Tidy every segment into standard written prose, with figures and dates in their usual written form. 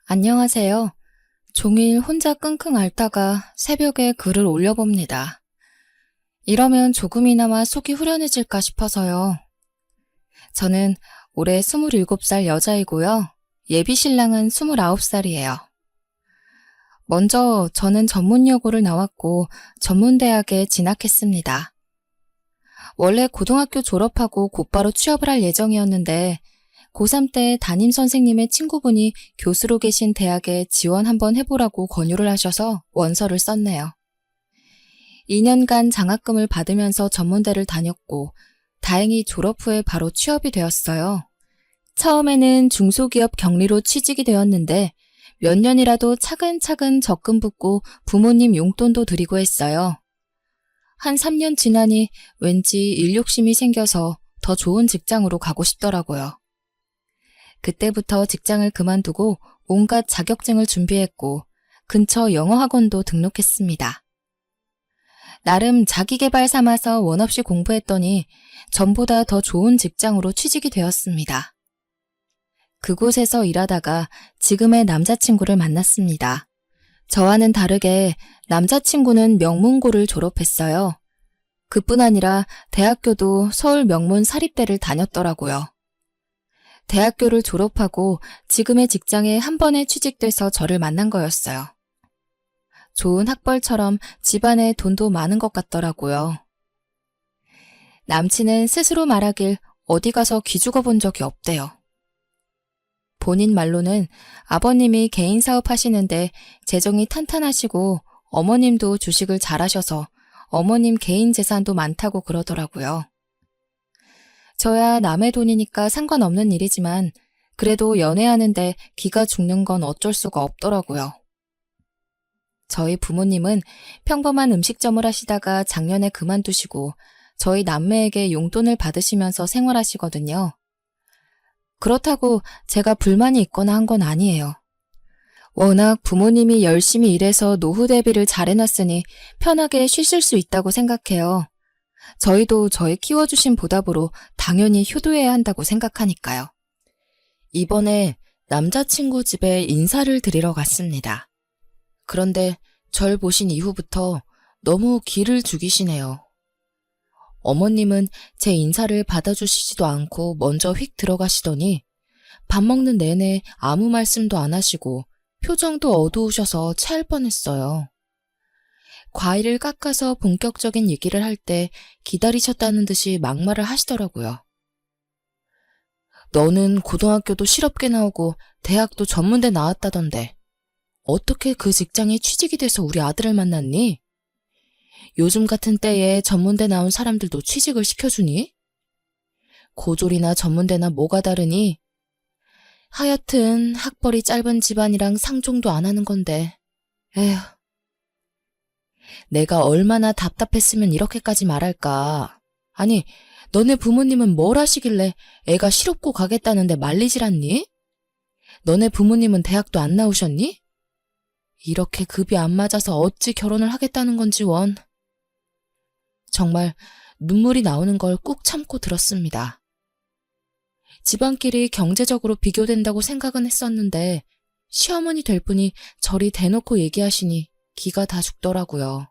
안녕하세요. 종일 혼자 끙끙 앓다가 새벽에 글을 올려봅니다. 이러면 조금이나마 속이 후련해질까 싶어서요. 저는 올해 27살 여자이고요. 예비 신랑은 29살이에요. 먼저 저는 전문여고를 나왔고 전문대학에 진학했습니다. 원래 고등학교 졸업하고 곧바로 취업을 할 예정이었는데 고3 때 담임 선생님의 친구분이 교수로 계신 대학에 지원 한번 해보라고 권유를 하셔서 원서를 썼네요. 2년간 장학금을 받으면서 전문대를 다녔고 다행히 졸업 후에 바로 취업이 되었어요. 처음에는 중소기업 경리로 취직이 되었는데 몇 년이라도 차근차근 적금 붓고 부모님 용돈도 드리고 했어요. 한 3년 지나니 왠지 일 욕심이 생겨서 더 좋은 직장으로 가고 싶더라고요. 그때부터 직장을 그만두고 온갖 자격증을 준비했고 근처 영어학원도 등록했습니다. 나름 자기계발 삼아서 원 없이 공부했더니 전보다 더 좋은 직장으로 취직이 되었습니다. 그곳에서 일하다가 지금의 남자친구를 만났습니다. 저와는 다르게 남자친구는 명문고를 졸업했어요. 그뿐 아니라 대학교도 서울 명문 사립대를 다녔더라고요. 대학교를 졸업하고 지금의 직장에 한 번에 취직돼서 저를 만난 거였어요. 좋은 학벌처럼 집안에 돈도 많은 것 같더라고요. 남친은 스스로 말하길 어디 가서 기죽어 본 적이 없대요. 본인 말로는 아버님이 개인 사업 하시는데 재정이 탄탄하시고 어머님도 주식을 잘하셔서 어머님 개인 재산도 많다고 그러더라고요. 저야 남의 돈이니까 상관없는 일이지만 그래도 연애하는데 기가 죽는 건 어쩔 수가 없더라고요. 저희 부모님은 평범한 음식점을 하시다가 작년에 그만두시고 저희 남매에게 용돈을 받으시면서 생활하시거든요. 그렇다고 제가 불만이 있거나 한 건 아니에요. 워낙 부모님이 열심히 일해서 노후 대비를 잘 해놨으니 편하게 쉬실 수 있다고 생각해요. 저희도 저희 키워주신 보답으로 당연히 효도해야 한다고 생각하니까요. 이번에 남자친구 집에 인사를 드리러 갔습니다. 그런데 절 보신 이후부터 너무 기를 죽이시네요. 어머님은 제 인사를 받아주시지도 않고 먼저 휙 들어가시더니 밥 먹는 내내 아무 말씀도 안 하시고 표정도 어두우셔서 체할 뻔했어요. 과일을 깎아서 본격적인 얘기를 할 때 기다리셨다는 듯이 막말을 하시더라고요. 너는 고등학교도 실업계 나오고 대학도 전문대 나왔다던데 어떻게 그 직장에 취직이 돼서 우리 아들을 만났니? 요즘 같은 때에 전문대 나온 사람들도 취직을 시켜주니? 고졸이나 전문대나 뭐가 다르니? 하여튼 학벌이 짧은 집안이랑 상종도 안 하는 건데 에휴. 내가 얼마나 답답했으면 이렇게까지 말할까. 아니, 너네 부모님은 뭘 하시길래 애가 실업고 가겠다는데 말리질 않니? 너네 부모님은 대학도 안 나오셨니? 이렇게 급이 안 맞아서 어찌 결혼을 하겠다는 건지 원. 정말 눈물이 나오는 걸 꾹 참고 들었습니다. 집안끼리 경제적으로 비교된다고 생각은 했었는데 시어머니 될 분이 저리 대놓고 얘기하시니 기가 다 죽더라고요.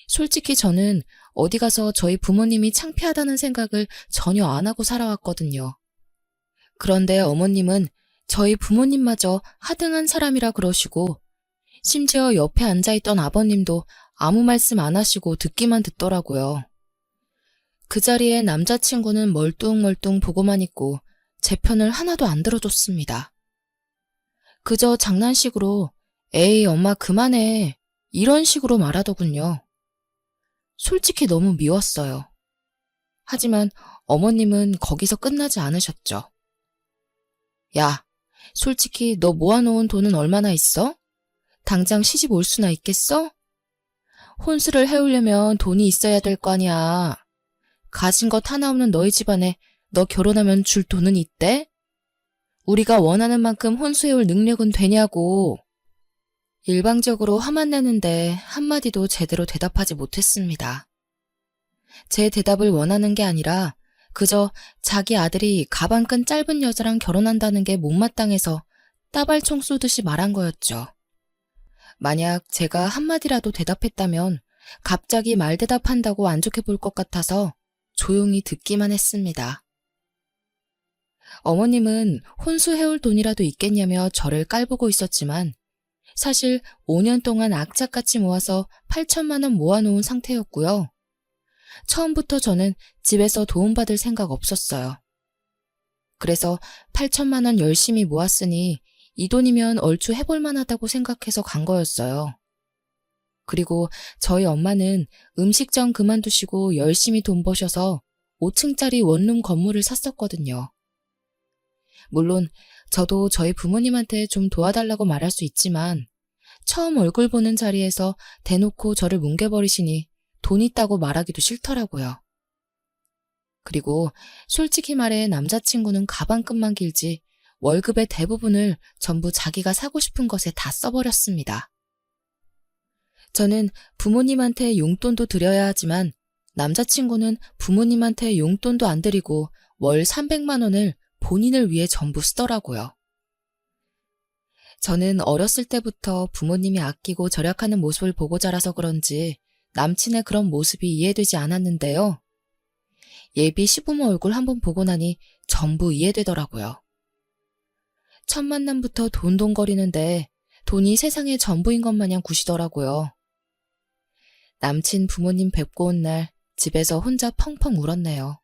솔직히 저는 어디 가서 저희 부모님이 창피하다는 생각을 전혀 안 하고 살아왔거든요. 그런데 어머님은 저희 부모님마저 하등한 사람이라 그러시고 심지어 옆에 앉아있던 아버님도 아무 말씀 안 하시고 듣기만 듣더라고요. 그 자리에 남자친구는 멀뚱멀뚱 보고만 있고 제 편을 하나도 안 들어줬습니다. 그저 장난식으로 에이 엄마 그만해 이런 식으로 말하더군요. 솔직히 너무 미웠어요. 하지만 어머님은 거기서 끝나지 않으셨죠. 야, 솔직히 너 모아놓은 돈은 얼마나 있어? 당장 시집 올 수나 있겠어? 혼수를 해오려면 돈이 있어야 될 거 아니야. 가진 것 하나 없는 너희 집안에 너 결혼하면 줄 돈은 있대? 우리가 원하는 만큼 혼수해올 능력은 되냐고. 일방적으로 화만 내는데 한마디도 제대로 대답하지 못했습니다. 제 대답을 원하는 게 아니라 그저 자기 아들이 가방끈 짧은 여자랑 결혼한다는 게 못마땅해서 따발총 쏘듯이 말한 거였죠. 만약 제가 한마디라도 대답했다면 갑자기 말대답한다고 안 좋게 볼 것 같아서 조용히 듣기만 했습니다. 어머님은 혼수해올 돈이라도 있겠냐며 저를 깔보고 있었지만 사실 5년 동안 악착같이 모아서 8천만 원 모아놓은 상태였고요. 처음부터 저는 집에서 도움받을 생각 없었어요. 그래서 8천만 원 열심히 모았으니 이 돈이면 얼추 해볼 만하다고 생각해서 간 거였어요. 그리고 저희 엄마는 음식점 그만두시고 열심히 돈 버셔서 5층짜리 원룸 건물을 샀었거든요. 물론 저도 저희 부모님한테 좀 도와달라고 말할 수 있지만 처음 얼굴 보는 자리에서 대놓고 저를 뭉개버리시니 돈 있다고 말하기도 싫더라고요. 그리고 솔직히 말해 남자친구는 가방끈만 길지 월급의 대부분을 전부 자기가 사고 싶은 것에 다 써버렸습니다. 저는 부모님한테 용돈도 드려야 하지만 남자친구는 부모님한테 용돈도 안 드리고 월 300만 원을 본인을 위해 전부 쓰더라고요. 저는 어렸을 때부터 부모님이 아끼고 절약하는 모습을 보고 자라서 그런지 남친의 그런 모습이 이해되지 않았는데요. 예비 시부모 얼굴 한번 보고 나니 전부 이해되더라고요. 첫 만남부터 돈돈거리는데 돈이 세상의 전부인 것 마냥 구시더라고요. 남친 부모님 뵙고 온 날 집에서 혼자 펑펑 울었네요.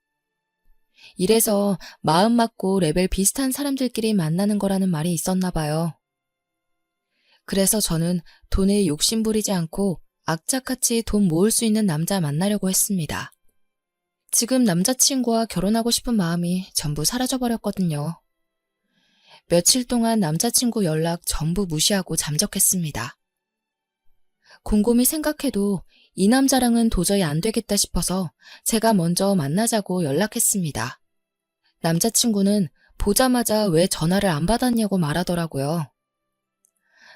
이래서 마음 맞고 레벨 비슷한 사람들끼리 만나는 거라는 말이 있었나 봐요. 그래서 저는 돈에 욕심 부리지 않고 악착같이 돈 모을 수 있는 남자 만나려고 했습니다. 지금 남자친구와 결혼하고 싶은 마음이 전부 사라져버렸거든요. 며칠 동안 남자친구 연락 전부 무시하고 잠적했습니다. 곰곰이 생각해도 이 남자랑은 도저히 안 되겠다 싶어서 제가 먼저 만나자고 연락했습니다. 남자친구는 보자마자 왜 전화를 안 받았냐고 말하더라고요.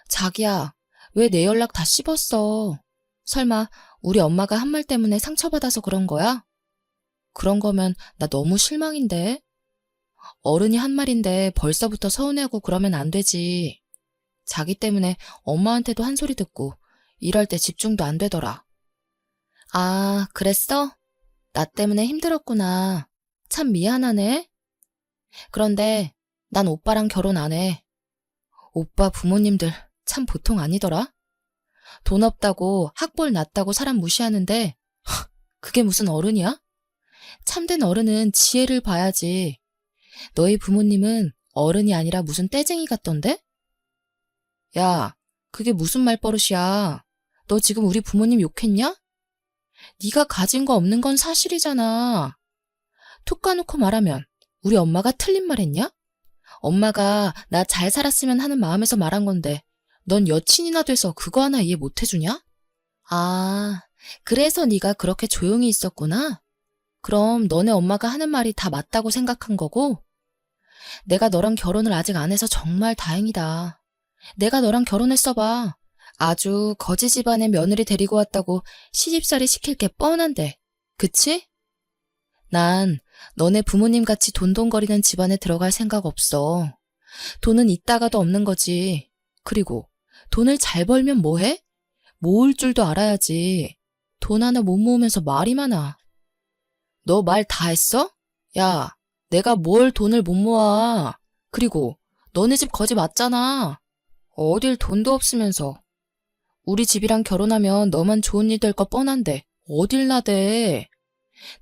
자기야, 왜 내 연락 다 씹었어? 설마 우리 엄마가 한 말 때문에 상처받아서 그런 거야? 그런 거면 나 너무 실망인데? 어른이 한 말인데 벌써부터 서운해하고 그러면 안 되지. 자기 때문에 엄마한테도 한 소리 듣고 일할 때 집중도 안 되더라. 아, 그랬어? 나 때문에 힘들었구나. 참 미안하네. 그런데 난 오빠랑 결혼 안 해. 오빠 부모님들 참 보통 아니더라. 돈 없다고 학벌 낮다고 사람 무시하는데 그게 무슨 어른이야? 참된 어른은 지혜를 봐야지. 너희 부모님은 어른이 아니라 무슨 떼쟁이 같던데? 야, 그게 무슨 말버릇이야. 너 지금 우리 부모님 욕했냐? 네가 가진 거 없는 건 사실이잖아. 툭 까놓고 말하면 우리 엄마가 틀린 말 했냐? 엄마가 나 잘 살았으면 하는 마음에서 말한 건데 넌 여친이나 돼서 그거 하나 이해 못 해주냐? 아, 그래서 네가 그렇게 조용히 있었구나? 그럼 너네 엄마가 하는 말이 다 맞다고 생각한 거고? 내가 너랑 결혼을 아직 안 해서 정말 다행이다. 내가 너랑 결혼했어봐. 아주 거지 집안의 며느리 데리고 왔다고 시집살이 시킬 게 뻔한데. 그치? 난 너네 부모님 같이 돈돈거리는 집안에 들어갈 생각 없어. 돈은 있다가도 없는 거지. 그리고 돈을 잘 벌면 뭐해? 모을 줄도 알아야지. 돈 하나 못 모으면서 말이 많아. 너 말 다 했어? 야, 내가 뭘 돈을 못 모아. 그리고 너네 집 거지 맞잖아. 어딜 돈도 없으면서. 우리 집이랑 결혼하면 너만 좋은 일 될 거 뻔한데 어딜 나대.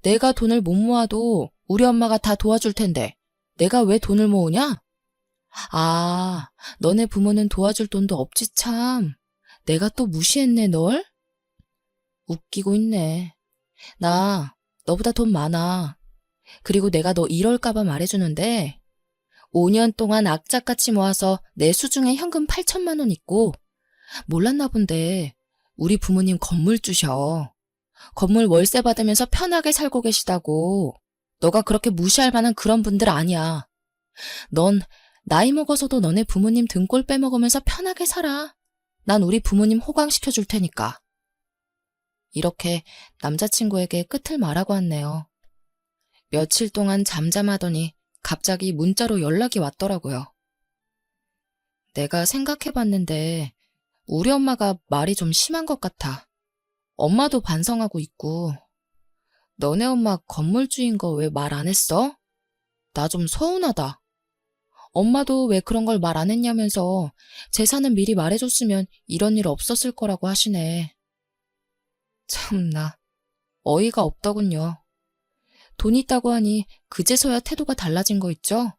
내가 돈을 못 모아도 우리 엄마가 다 도와줄 텐데 내가 왜 돈을 모으냐? 아, 너네 부모는 도와줄 돈도 없지 참. 내가 또 무시했네 널? 웃기고 있네. 나 너보다 돈 많아. 그리고 내가 너 이럴까봐 말해주는데 5년 동안 악착같이 모아서 내 수중에 현금 8천만 원 있고 몰랐나 본데 우리 부모님 건물주셔. 건물 월세 받으면서 편하게 살고 계시다고. 너가 그렇게 무시할 만한 그런 분들 아니야. 넌 나이 먹어서도 너네 부모님 등골 빼먹으면서 편하게 살아. 난 우리 부모님 호강시켜 줄 테니까. 이렇게 남자친구에게 끝을 말하고 왔네요. 며칠 동안 잠잠하더니 갑자기 문자로 연락이 왔더라고요. 내가 생각해봤는데 우리 엄마가 말이 좀 심한 것 같아. 엄마도 반성하고 있고. 너네 엄마 건물주인 거 왜 말 안 했어? 나 좀 서운하다. 엄마도 왜 그런 걸 말 안 했냐면서 재산은 미리 말해줬으면 이런 일 없었을 거라고 하시네. 참나, 어이가 없더군요. 돈 있다고 하니 그제서야 태도가 달라진 거 있죠?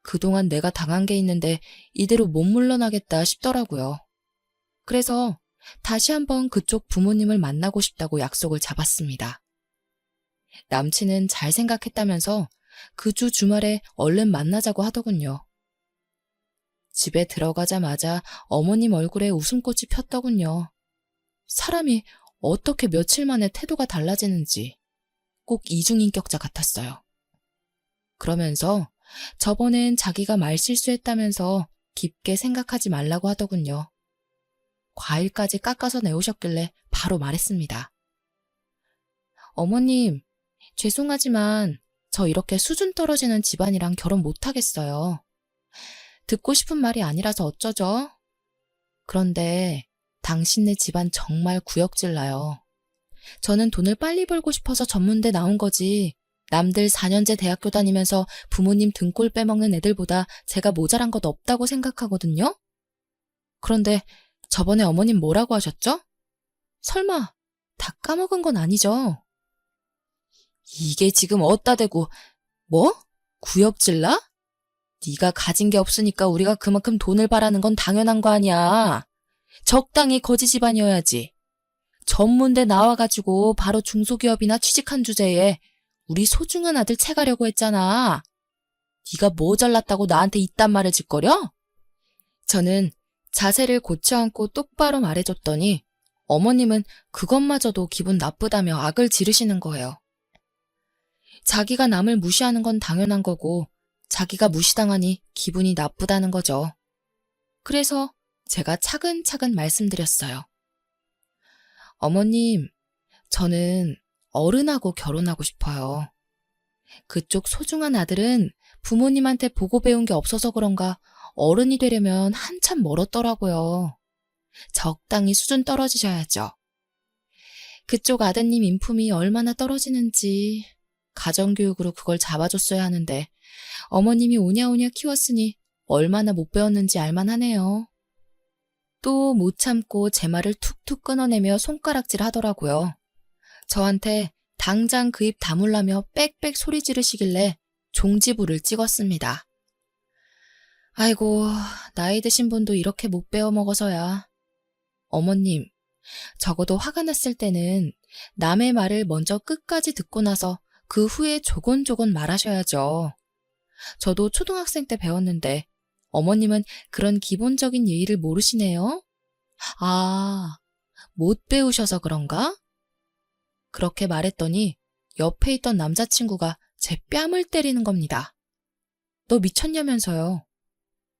그동안 내가 당한 게 있는데 이대로 못 물러나겠다 싶더라고요. 그래서 다시 한번 그쪽 부모님을 만나고 싶다고 약속을 잡았습니다. 남친은 잘 생각했다면서 그 주 주말에 얼른 만나자고 하더군요. 집에 들어가자마자 어머님 얼굴에 웃음꽃이 폈더군요. 사람이 어떻게 며칠 만에 태도가 달라지는지 꼭 이중인격자 같았어요. 그러면서 저번엔 자기가 말실수했다면서 깊게 생각하지 말라고 하더군요. 과일까지 깎아서 내오셨길래 바로 말했습니다. 어머님, 죄송하지만 저 이렇게 수준 떨어지는 집안이랑 결혼 못하겠어요. 듣고 싶은 말이 아니라서 어쩌죠? 그런데 당신네 집안 정말 구역질 나요. 저는 돈을 빨리 벌고 싶어서 전문대 나온 거지. 남들 4년제 대학교 다니면서 부모님 등골 빼먹는 애들보다 제가 모자란 것 없다고 생각하거든요? 그런데 저번에 어머님 뭐라고 하셨죠? 설마 다 까먹은 건 아니죠? 이게 지금 어따 대고 뭐? 구역질나? 네가 가진 게 없으니까 우리가 그만큼 돈을 바라는 건 당연한 거 아니야. 적당히 거지 집안이어야지. 전문대 나와가지고 바로 중소기업이나 취직한 주제에 우리 소중한 아들 채가려고 했잖아. 네가 뭐 잘났다고 나한테 이딴 말을 짓거려? 저는 자세를 고쳐 앉고 똑바로 말해줬더니 어머님은 그것마저도 기분 나쁘다며 악을 지르시는 거예요. 자기가 남을 무시하는 건 당연한 거고 자기가 무시당하니 기분이 나쁘다는 거죠. 그래서 제가 차근차근 말씀드렸어요. 어머님, 저는 어른하고 결혼하고 싶어요. 그쪽 소중한 아들은 부모님한테 보고 배운 게 없어서 그런가 어른이 되려면 한참 멀었더라고요. 적당히 수준 떨어지셔야죠. 그쪽 아드님 인품이 얼마나 떨어지는지 가정교육으로 그걸 잡아줬어야 하는데 어머님이 오냐오냐 키웠으니 얼마나 못 배웠는지 알만하네요. 또 못 참고 제 말을 툭툭 끊어내며 손가락질 하더라고요. 저한테 당장 그 입 다물라며 빽빽 소리 지르시길래 종지부를 찍었습니다. 아이고, 나이 드신 분도 이렇게 못 배워 먹어서야. 어머님, 적어도 화가 났을 때는 남의 말을 먼저 끝까지 듣고 나서 그 후에 조곤조곤 말하셔야죠. 저도 초등학생 때 배웠는데 어머님은 그런 기본적인 예의를 모르시네요. 아, 못 배우셔서 그런가? 그렇게 말했더니 옆에 있던 남자친구가 제 뺨을 때리는 겁니다. 너 미쳤냐면서요.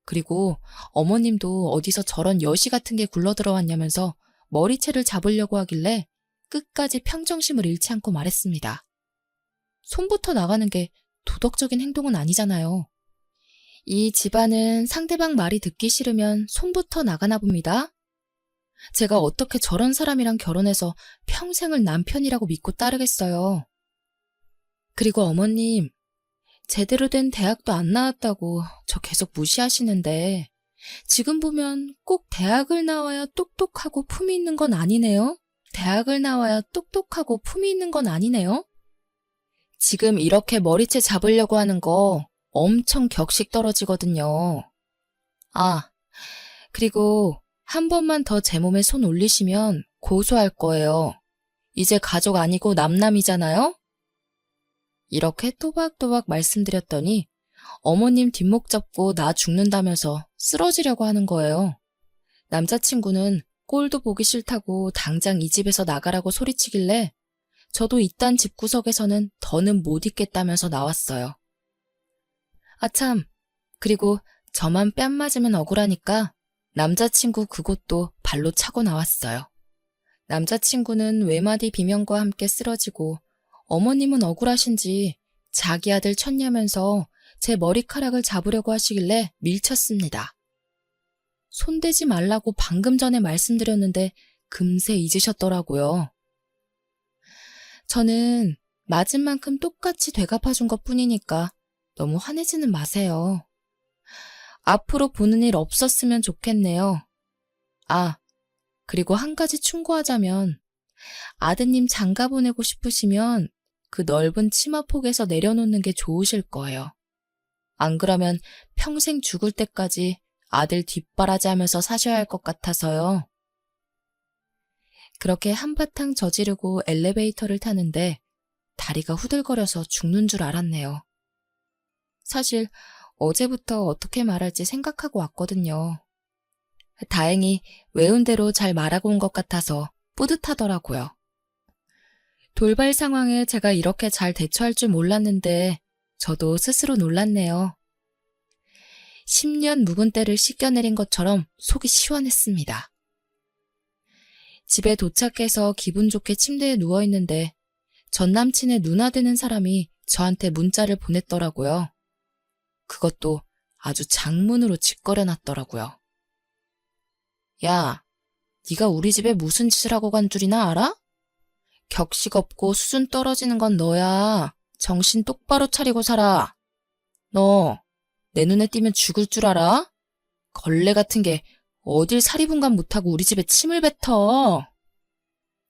그리고 어머님도 어디서 저런 여시 같은 게 굴러들어왔냐면서 머리채를 잡으려고 하길래 끝까지 평정심을 잃지 않고 말했습니다. 손부터 나가는 게 도덕적인 행동은 아니잖아요. 이 집안은 상대방 말이 듣기 싫으면 손부터 나가나 봅니다. 제가 어떻게 저런 사람이랑 결혼해서 평생을 남편이라고 믿고 따르겠어요. 그리고 어머님, 제대로 된 대학도 안 나왔다고 저 계속 무시하시는데 지금 보면 꼭 대학을 나와야 똑똑하고 품이 있는 건 아니네요. 대학을 나와야 똑똑하고 품이 있는 건 아니네요. 지금 이렇게 머리채 잡으려고 하는 거 엄청 격식 떨어지거든요. 아, 그리고 한 번만 더 제 몸에 손 올리시면 고소할 거예요. 이제 가족 아니고 남남이잖아요? 이렇게 또박또박 말씀드렸더니 어머님 뒷목 잡고 나 죽는다면서 쓰러지려고 하는 거예요. 남자친구는 꼴도 보기 싫다고 당장 이 집에서 나가라고 소리치길래 저도 이딴 집구석에서는 더는 못 있겠다면서 나왔어요. 아참, 그리고 저만 뺨 맞으면 억울하니까 남자친구 그곳도 발로 차고 나왔어요. 남자친구는 외마디 비명과 함께 쓰러지고 어머님은 억울하신지 자기 아들 쳤냐면서 제 머리카락을 잡으려고 하시길래 밀쳤습니다. 손대지 말라고 방금 전에 말씀드렸는데 금세 잊으셨더라고요. 저는 맞은 만큼 똑같이 되갚아준 것 뿐이니까 너무 화내지는 마세요. 앞으로 보는 일 없었으면 좋겠네요. 아, 그리고 한 가지 충고하자면 아드님 장가 보내고 싶으시면 그 넓은 치마폭에서 내려놓는 게 좋으실 거예요. 안 그러면 평생 죽을 때까지 아들 뒷바라지하면서 사셔야 할 것 같아서요. 그렇게 한바탕 저지르고 엘리베이터를 타는데 다리가 후들거려서 죽는 줄 알았네요. 사실 어제부터 어떻게 말할지 생각하고 왔거든요. 다행히 외운 대로 잘 말하고 온 것 같아서 뿌듯하더라고요. 돌발 상황에 제가 이렇게 잘 대처할 줄 몰랐는데 저도 스스로 놀랐네요. 10년 묵은 때를 씻겨내린 것처럼 속이 시원했습니다. 집에 도착해서 기분 좋게 침대에 누워있는데 전 남친의 누나 되는 사람이 저한테 문자를 보냈더라고요. 그것도 아주 장문으로 짓거려놨더라고요. 야, 네가 우리 집에 무슨 짓을 하고 간 줄이나 알아? 격식 없고 수준 떨어지는 건 너야. 정신 똑바로 차리고 살아. 너, 내 눈에 띄면 죽을 줄 알아? 걸레 같은 게 어딜 사리분간 못하고 우리 집에 침을 뱉어.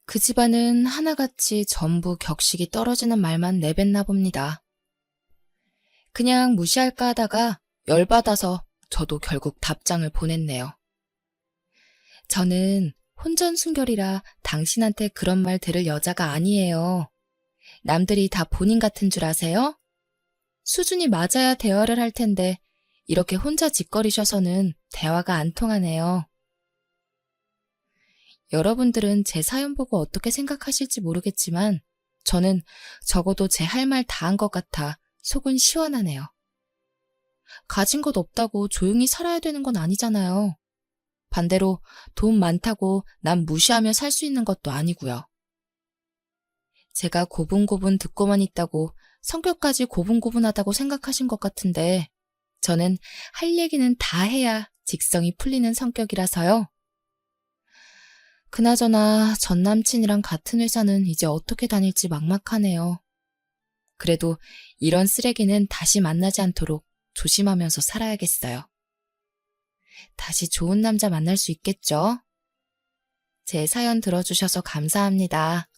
그 집안은 하나같이 전부 격식이 떨어지는 말만 내뱉나 봅니다. 그냥 무시할까 하다가 열받아서 저도 결국 답장을 보냈네요. 저는 혼전순결이라 당신한테 그런 말 들을 여자가 아니에요. 남들이 다 본인 같은 줄 아세요? 수준이 맞아야 대화를 할 텐데 이렇게 혼자 짓거리셔서는 대화가 안 통하네요. 여러분들은 제 사연 보고 어떻게 생각하실지 모르겠지만 저는 적어도 제 할 말 다 한 것 같아 속은 시원하네요. 가진 것 없다고 조용히 살아야 되는 건 아니잖아요. 반대로 돈 많다고 남 무시하며 살 수 있는 것도 아니고요. 제가 고분고분 듣고만 있다고 성격까지 고분고분하다고 생각하신 것 같은데 저는 할 얘기는 다 해야 직성이 풀리는 성격이라서요. 그나저나 전 남친이랑 같은 회사는 이제 어떻게 다닐지 막막하네요. 그래도 이런 쓰레기는 다시 만나지 않도록 조심하면서 살아야겠어요. 다시 좋은 남자 만날 수 있겠죠? 제 사연 들어주셔서 감사합니다.